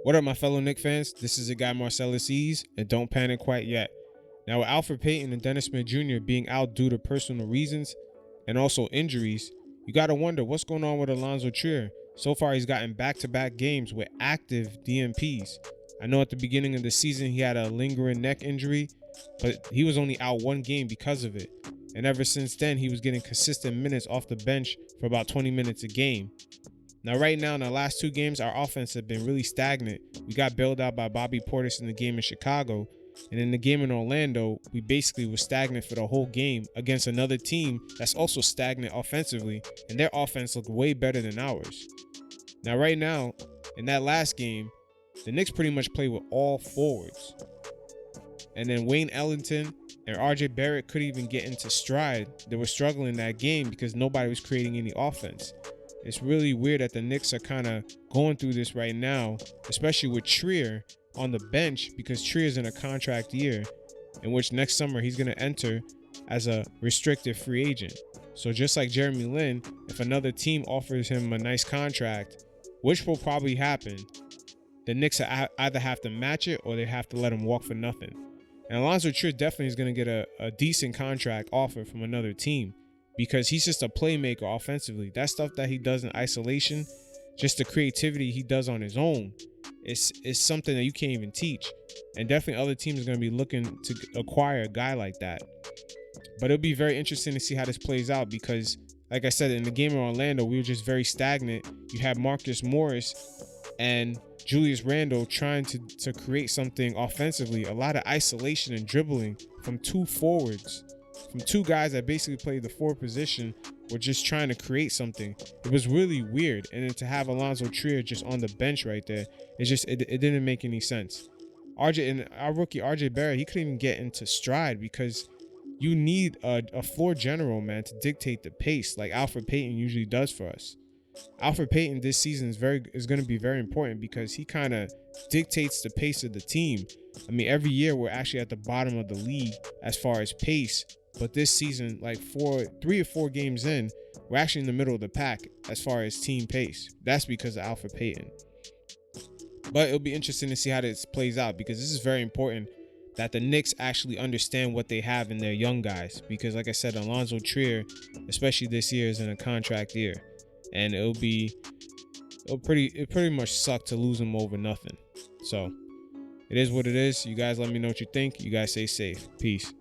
What up, my fellow Knicks fans? This is your guy Marcellus Ease, and don't panic quite yet. Now, with Alfred Payton and Dennis Smith Jr. being out due to personal reasons and also injuries, you gotta wonder what's going on with Alonzo Trier. So far, he's gotten back-to-back games with active DNPs. I know at the beginning of the season he had a lingering neck injury, but he was only out one game because of it. And ever since then, he was getting consistent minutes off the bench for about 20 minutes a game. Now, right now, in the last two games, our offense has been really stagnant. We got bailed out by Bobby Portis in the game in Chicago. And in the game in Orlando, we basically were stagnant for the whole game against another team that's also stagnant offensively. And their offense looked way better than ours. Now, right now, in that last game, the Knicks pretty much played with all forwards. And then Wayne Ellington and RJ Barrett couldn't even get into stride. They were struggling in that game because nobody was creating any offense. It's really weird that the Knicks are kind of going through this right now, especially with Trier on the bench, because Trier's in a contract year in which next summer he's going to enter as a restricted free agent. So just like Jeremy Lin, if another team offers him a nice contract, which will probably happen, the Knicks either have to match it or they have to let him walk for nothing. And Alonzo Trier definitely is going to get a decent contract offer from another team, because he's just a playmaker offensively. That stuff that he does in isolation, just the creativity he does on his own, is something that you can't even teach. And definitely other teams are going to be looking to acquire a guy like that. But it'll be very interesting to see how this plays out, because, like I said, in the game in Orlando, we were just very stagnant. You had Marcus Morris and Julius Randle trying to create something offensively. A lot of isolation and dribbling from two forwards. From two guys that basically played the forward position, were just trying to create something. It was really weird. And then to have Alonzo Trier just on the bench right there, it didn't make any sense. Our rookie RJ Barrett, he couldn't even get into stride, because you need a floor general, man, to dictate the pace like Alfred Payton usually does for us. Alfred Payton this season is going to be very important, because he kind of dictates the pace of the team. I mean, every year we're actually at the bottom of the league as far as pace. But this season, like 3 or 4 games in, we're actually in the middle of the pack as far as team pace. That's because of Alfred Payton. But it'll be interesting to see how this plays out, because this is very important that the Knicks actually understand what they have in their young guys. Because like I said, Alonzo Trier, especially this year, is in a contract year. And it'll pretty much suck to lose him over nothing. So it is what it is. You guys let me know what you think. You guys stay safe. Peace.